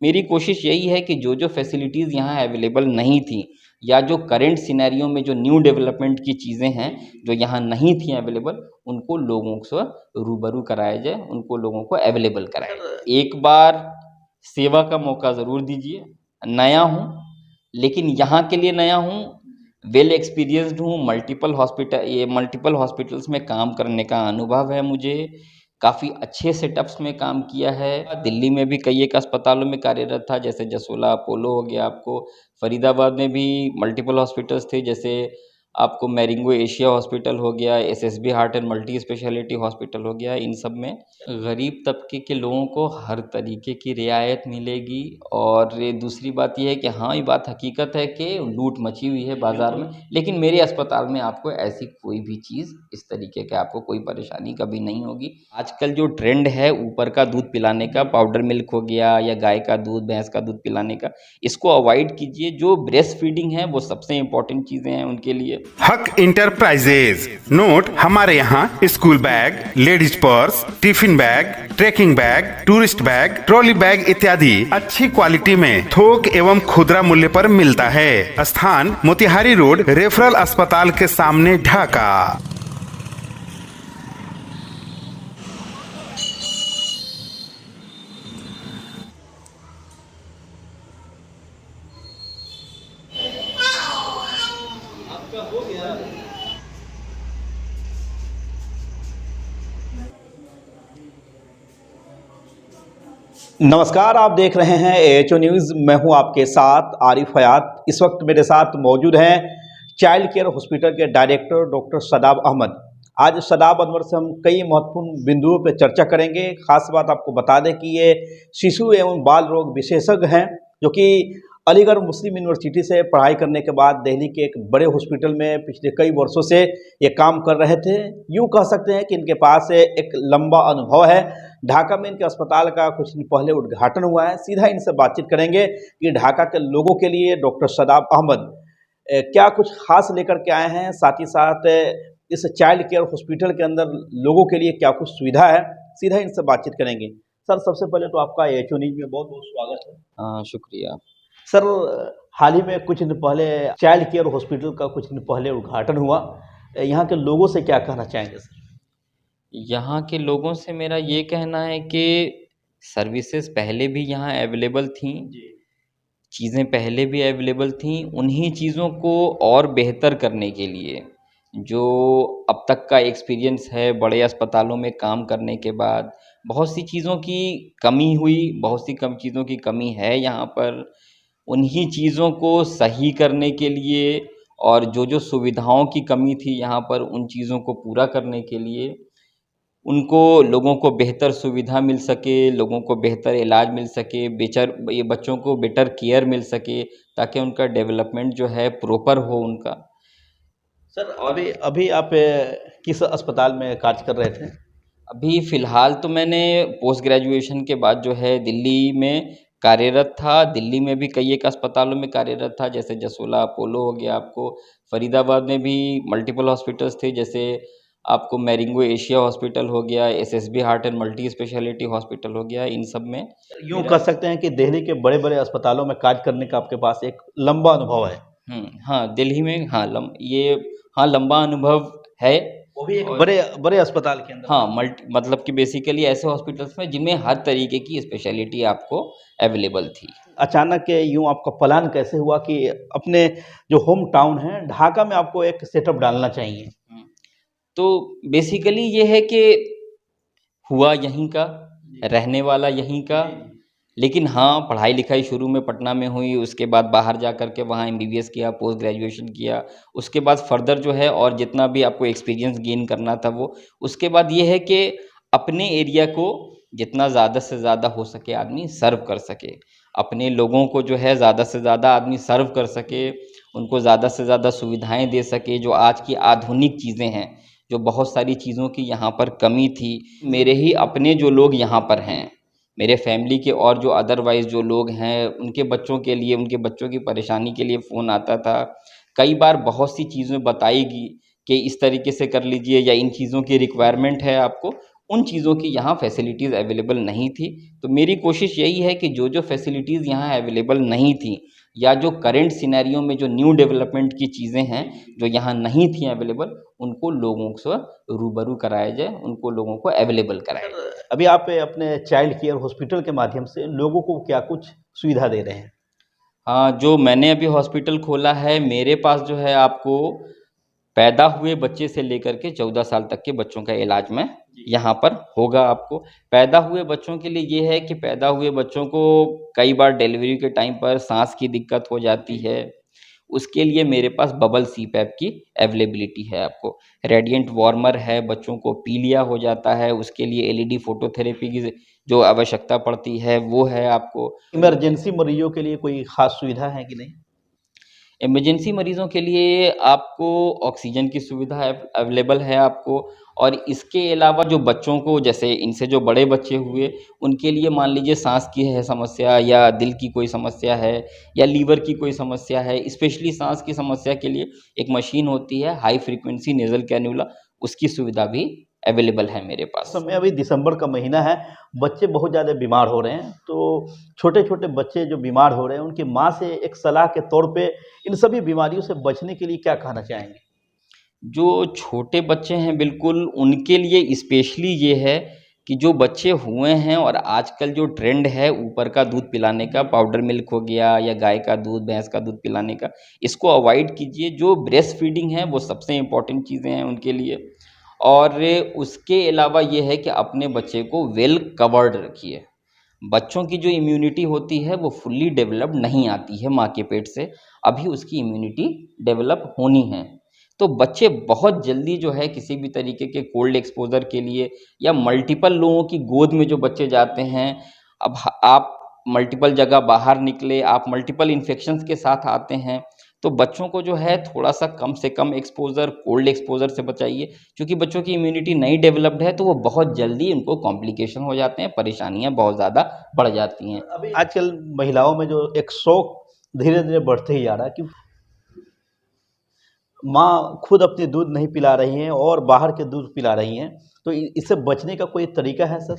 मेरी कोशिश यही है कि जो फैसिलिटीज़ यहाँ अवेलेबल नहीं थी या जो करंट सिनेरियो में जो न्यू डेवलपमेंट की चीज़ें हैं, जो यहाँ नहीं थी अवेलेबल, उनको लोगों से रूबरू कराया जाए, उनको लोगों को अवेलेबल कराया जाए। एक बार सेवा का मौका ज़रूर दीजिए। नया हूँ, लेकिन यहाँ के लिए नया हूँ, वेल एक्सपीरियंस्ड हूँ, मल्टीपल हॉस्पिटल्स में काम करने का अनुभव है मुझे, काफ़ी अच्छे सेटअप्स में काम किया है। दिल्ली में भी कई एक अस्पतालों में कार्यरत था, जैसे जसोला अपोलो हो गया आपको, फरीदाबाद में भी मल्टीपल हॉस्पिटल्स थे, जैसे आपको मैरिंगो एशिया हॉस्पिटल हो गया, SSB heart and multi speciality hospital हो गया। इन सब में गरीब तबके के लोगों को हर तरीके की रियायत मिलेगी। और ये दूसरी बात ये है कि हाँ, ये बात हकीकत है कि लूट मची हुई है बाज़ार में, लेकिन मेरे अस्पताल में आपको ऐसी कोई भी चीज़, इस तरीके की आपको कोई परेशानी कभी नहीं होगी। आजकल जो ट्रेंड है ऊपर का दूध पिलाने का, पाउडर मिल्क हो गया या गाय का दूध, भैंस का दूध पिलाने का, इसको अवॉइड कीजिए। जो ब्रेस्ट फीडिंग है वो सबसे इम्पोर्टेंट चीज़ें हैं उनके लिए। हक इंटरप्राइजेज नोट, हमारे यहाँ school bag, ladies purse, tiffin bag, trekking bag, tourist bag, trolley bag इत्यादि अच्छी क्वालिटी में थोक एवं खुदरा मूल्य पर मिलता है। स्थान मोतिहारी रोड, रेफरल अस्पताल के सामने, ढाका। नमस्कार, आप देख रहे हैं AHO न्यूज़। मैं हूं आपके साथ आरिफ हयात। इस वक्त मेरे साथ मौजूद हैं चाइल्ड केयर हॉस्पिटल के डायरेक्टर डॉक्टर सदाब अहमद। आज सदाब अहमद से हम कई महत्वपूर्ण बिंदुओं पर चर्चा करेंगे। खास बात आपको बता दें कि ये शिशु एवं बाल रोग विशेषज्ञ हैं, जो कि अलीगढ़ मुस्लिम यूनिवर्सिटी से पढ़ाई करने के बाद दिल्ली के एक बड़े हॉस्पिटल में पिछले कई वर्षों से ये काम कर रहे थे। यूँ कह सकते हैं कि इनके पास एक लंबा अनुभव है। ढाका में इनके अस्पताल का कुछ दिन पहले उद्घाटन हुआ है। सीधा इनसे बातचीत करेंगे कि ढाका के लोगों के लिए डॉक्टर सदाब अहमद क्या कुछ खास लेकर के आए हैं, साथ ही साथ इस चाइल्ड केयर हॉस्पिटल के अंदर लोगों के लिए क्या कुछ सुविधा है। सीधा इनसे बातचीत करेंगे। सर, सबसे पहले तो आपका AHO न्यूज़ में बहुत बहुत स्वागत है। शुक्रिया सर, हाल ही में कुछ दिन पहले चाइल्ड केयर हॉस्पिटल का कुछ दिन पहले उद्घाटन हुआ। यहाँ के लोगों से क्या कहना चाहेंगे सर? यहाँ के लोगों से मेरा ये कहना है कि सर्विसेज पहले भी यहाँ अवेलेबल थी, चीज़ें पहले भी अवेलेबल थी। उन्हीं चीज़ों को और बेहतर करने के लिए, जो अब तक का एक्सपीरियंस है बड़े अस्पतालों में काम करने के बाद, बहुत सी चीज़ों की कमी हुई, बहुत सी कम चीज़ों की कमी है यहाँ पर। उन्हीं चीज़ों को सही करने के लिए और जो सुविधाओं की कमी थी यहाँ पर, उन चीज़ों को पूरा करने के लिए, उनको लोगों को बेहतर सुविधा मिल सके, लोगों को बेहतर इलाज मिल सके, ये बच्चों को बेटर केयर मिल सके, ताकि उनका डेवलपमेंट जो है प्रॉपर हो उनका। सर, अभी अभी आप किस अस्पताल में कार्य कर रहे थे? अभी फ़िलहाल तो मैंने पोस्ट ग्रेजुएशन के बाद जो है दिल्ली में कार्यरत था। दिल्ली में भी कई एक अस्पतालों में कार्यरत था, जैसे जसोला अपोलो हो गया आपको, फरीदाबाद में भी मल्टीपल हॉस्पिटल्स थे, जैसे आपको मैरिंगो एशिया हॉस्पिटल हो गया, SSB heart and multi speciality hospital हो गया। इन सब में यूँ कह सकते हैं कि दिल्ली के बड़े बड़े अस्पतालों में कार्य करने का आपके पास एक लंबा अनुभव है। हाँ, दिल्ली में लंबा अनुभव है। वो भी एक बड़े बड़े अस्पताल के अंदर। हाँ, मतलब कि बेसिकली ऐसे हॉस्पिटल्स में जिनमें हर तरीके की स्पेशलिटी आपको अवेलेबल थी। अचानक यूँ आपका प्लान कैसे हुआ कि अपने जो होम टाउन है ढाका में आपको एक सेटअप डालना चाहिए? तो बेसिकली ये है कि हुआ यहीं का, रहने वाला यहीं का, लेकिन हाँ, पढ़ाई लिखाई शुरू में पटना में हुई, उसके बाद बाहर जा कर के वहाँ MBBS किया, पोस्ट ग्रेजुएशन किया, उसके बाद फर्दर जो है और जितना भी आपको एक्सपीरियंस गेन करना था वो, उसके बाद ये है कि अपने एरिया को जितना ज़्यादा से ज़्यादा हो सके आदमी सर्व कर सके, अपने लोगों को जो है ज़्यादा से ज़्यादा आदमी सर्व कर सके, उनको ज़्यादा से ज़्यादा सुविधाएँ दे सके। जो आज की आधुनिक चीज़ें हैं, जो बहुत सारी चीज़ों की यहाँ पर कमी थी, मेरे ही अपने जो लोग यहाँ पर हैं, मेरे फैमिली के और जो अदरवाइज़ जो लोग हैं, उनके बच्चों के लिए, उनके बच्चों की परेशानी के लिए फ़ोन आता था। कई बार बहुत सी चीज़ें बताई गई कि इस तरीके से कर लीजिए या इन चीज़ों की रिक्वायरमेंट है आपको, उन चीज़ों की यहाँ फैसिलिटीज़ अवेलेबल नहीं थी। तो मेरी कोशिश यही है कि जो फैसिलिटीज़ यहाँ अवेलेबल नहीं थी या जो करंट सिनेरियो में जो न्यू डेवलपमेंट की चीज़ें हैं जो यहाँ नहीं थी अवेलेबल, उनको लोगों से रूबरू कराया जाए, उनको लोगों को अवेलेबल कराया जाए। अभी आप अपने चाइल्ड केयर हॉस्पिटल के माध्यम से लोगों को क्या कुछ सुविधा दे रहे हैं? हाँ, जो मैंने अभी हॉस्पिटल खोला है, मेरे पास जो है आपको पैदा हुए बच्चे से लेकर के 14 साल तक के बच्चों का इलाज में यहाँ पर होगा आपको। पैदा हुए बच्चों के लिए ये है कि पैदा हुए बच्चों को कई बार डिलीवरी के टाइम पर सांस की दिक्कत हो जाती है, उसके लिए मेरे पास बबल सीपैप की अवेलेबिलिटी है आपको। रेडिएंट वार्मर है, बच्चों को पीलिया हो जाता है, उसके लिए एलईडी फोटोथेरेपी की जो आवश्यकता पड़ती है वो है आपको। इमरजेंसी मरीजों के लिए कोई खास सुविधा है कि नहीं? इमरजेंसी मरीज़ों के लिए आपको ऑक्सीजन की सुविधा अवेलेबल है आपको। और इसके अलावा जो बच्चों को, जैसे इनसे जो बड़े बच्चे हुए, उनके लिए मान लीजिए सांस की है समस्या या दिल की कोई समस्या है या लीवर की कोई समस्या है, स्पेशली सांस की समस्या के लिए एक मशीन होती है हाई फ्रीक्वेंसी नेज़ल कैन्युला, उसकी सुविधा भी अवेलेबल है मेरे पास। समय अभी दिसंबर का महीना है, बच्चे बहुत ज़्यादा बीमार हो रहे हैं, तो छोटे-छोटे बच्चे जो बीमार हो रहे हैं, उनकी माँ से एक सलाह के तौर पे इन सभी बीमारियों से बचने के लिए क्या कहना चाहेंगे? जो छोटे बच्चे हैं बिल्कुल उनके लिए स्पेशली ये है कि जो बच्चे हुए हैं और आजकल जो ट्रेंड है ऊपर का दूध पिलाने का, पाउडर मिल्क हो गया या गाय का दूध, भैंस का दूध पिलाने का, इसको अवॉइड कीजिए। जो ब्रेस्ट फीडिंग है वो सबसे इम्पॉर्टेंट चीज़ें हैं उनके लिए। और उसके अलावा ये है कि अपने बच्चे को वेल कवर्ड रखिए। बच्चों की जो इम्यूनिटी होती है वो फुल्ली डेवलप नहीं आती है माँ के पेट से, अभी उसकी इम्यूनिटी डेवलप होनी है। तो बच्चे बहुत जल्दी जो है किसी भी तरीके के कोल्ड एक्सपोज़र के लिए या मल्टीपल लोगों की गोद में जो बच्चे जाते हैं, अब आप मल्टीपल जगह बाहर निकले, आप मल्टीपल इन्फेक्शंस के साथ आते हैं, तो बच्चों को जो है थोड़ा-सा कम से कम एक्सपोज़र, कोल्ड एक्सपोज़र से बचाइए। क्योंकि बच्चों की इम्यूनिटी नहीं डेवलप्ड है तो वो बहुत जल्दी उनको कॉम्प्लिकेशन हो जाते हैं, परेशानियाँ बहुत ज़्यादा बढ़ जाती हैं। अभी आजकल महिलाओं में जो एक शौक धीरे-धीरे बढ़ते ही जा रहा है कि माँ खुद अपनी दूध नहीं पिला रही हैं और बाहर के दूध पिला रही हैं, तो इससे बचने का कोई तरीका है सर?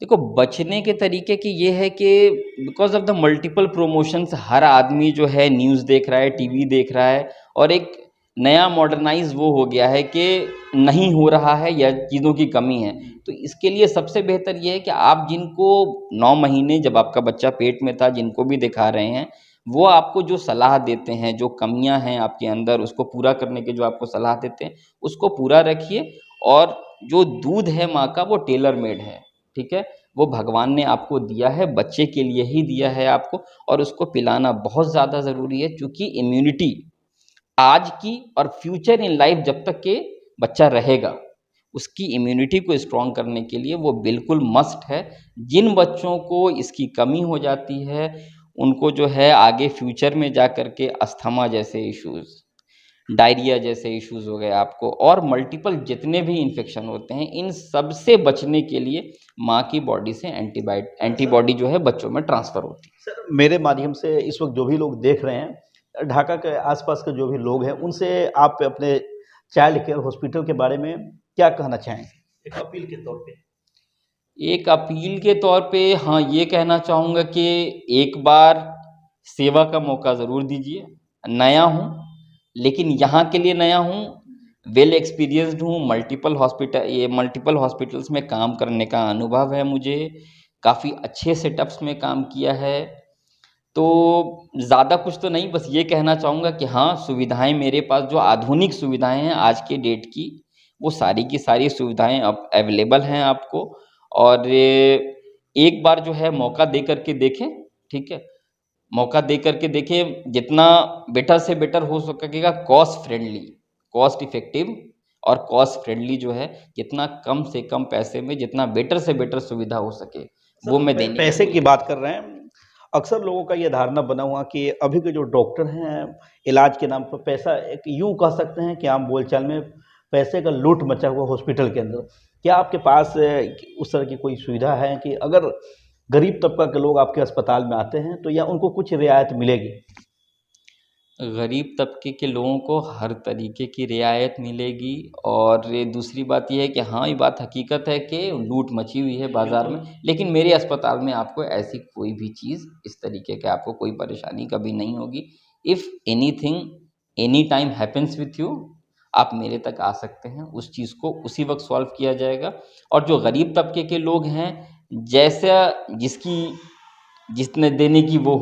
देखो, बचने के तरीके की ये है कि because of the multiple promotions हर आदमी जो है न्यूज़ देख रहा है, टीवी देख रहा है और एक नया मॉडर्नाइज़ वो हो गया है कि नहीं हो रहा है या चीज़ों की कमी है। तो इसके लिए सबसे बेहतर ये है कि आप जिनको 9 महीने जब आपका बच्चा पेट में था जिनको भी दिखा रहे हैं, वो आपको जो सलाह देते हैं, जो कमियाँ हैं आपके अंदर उसको पूरा करने की जो आपको सलाह देते हैं, उसको पूरा रखिए। और जो दूध है माँ का वो टेलर मेड है, ठीक है? वो भगवान ने आपको दिया है, बच्चे के लिए ही दिया है आपको, और उसको पिलाना बहुत ज़्यादा ज़रूरी है क्योंकि इम्यूनिटी आज की और फ्यूचर इन लाइफ जब तक के बच्चा रहेगा, उसकी इम्यूनिटी को स्ट्रॉन्ग करने के लिए वो बिल्कुल मस्ट है। जिन बच्चों को इसकी कमी हो जाती है, उनको जो है आगे फ्यूचर में जा कर के अस्थमा जैसे इश्यूज़, डायरिया जैसे इश्यूज़ हो गए आपको, और मल्टीपल जितने भी इन्फेक्शन होते हैं, इन सब से बचने के लिए माँ की बॉडी से एंटीबॉडी जो है बच्चों में ट्रांसफ़र होती है। सर, मेरे माध्यम से इस वक्त जो भी लोग देख रहे हैं, ढाका के आसपास के जो भी लोग हैं, उनसे आप अपने चाइल्ड केयर हॉस्पिटल के बारे में क्या कहना चाहेंगे एक अपील के तौर पे? एक अपील के तौर पे हाँ, ये कहना चाहूँगा कि एक बार सेवा का मौका ज़रूर दीजिए। नया हूँ, लेकिन यहाँ के लिए नया हूँ, वेल एक्सपीरियंस्ड हूँ, मल्टीपल हॉस्पिटल्स में काम करने का अनुभव है मुझे, काफ़ी अच्छे सेटअप्स में काम किया है। तो ज़्यादा कुछ तो नहीं, बस ये कहना चाहूँगा कि हाँ, सुविधाएँ मेरे पास जो आधुनिक सुविधाएँ हैं आज के डेट की, वो सारी की सारी सुविधाएँ अब अवेलेबल हैं आपको। और एक बार जो है मौका दे कर के देखें, ठीक है? मौका दे कर के देखें, जितना बेटर से बेटर हो सकेगा, कॉस्ट इफ़ेक्टिव और कॉस्ट फ्रेंडली जो है, जितना कम से कम पैसे में जितना बेटर से बेटर सुविधा हो सके, वो मैं देने पैसे की बात कर रहे हैं। अक्सर लोगों का ये धारणा बना हुआ कि अभी के जो डॉक्टर हैं, इलाज के नाम पर पैसा, एक यूँ कह सकते हैं कि आम बोलचाल में पैसे का लूट मचा हुआ हॉस्पिटल के अंदर। क्या आपके पास उस तरह की कोई सुविधा है कि अगर गरीब तबका के लोग आपके अस्पताल में आते हैं तो या उनको कुछ रियायत मिलेगी? गरीब तबके के लोगों को हर तरीके की रियायत मिलेगी। और ये दूसरी बात ये है कि हाँ, ये बात हकीकत है कि लूट मची हुई है बाज़ार में, लेकिन मेरे अस्पताल में आपको ऐसी कोई भी चीज़ इस तरीके के आपको कोई परेशानी कभी नहीं होगी। If anything any time happens with you, आप मेरे तक आ सकते हैं, उस चीज़ को उसी वक्त सॉल्व किया जाएगा। और जो गरीब तबके के लोग हैं, जैसा जितने देने की वो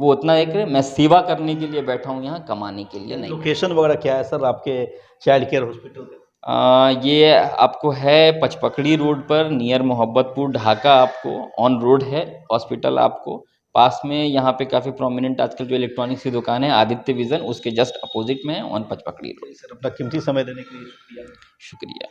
उतना एक, मैं सेवा करने के लिए बैठा हूँ यहाँ, कमाने के लिए नहीं। लोकेशन वगैरह क्या है सर आपके चाइल्ड केयर हॉस्पिटल का? ये आपको है पचपकड़ी रोड पर, नियर मोहब्बतपुर, ढाका। आपको ऑन रोड है हॉस्पिटल। आपको पास में यहाँ पे काफ़ी प्रोमिनेंट आजकल जो इलेक्ट्रॉनिक्स की दुकान है, आदित्य विज़न, उसके जस्ट अपोजिट में है, ऑन पचपकड़ी रोड। सर अपना कीमती समय देने के लिए शुक्रिया। शुक्रिया।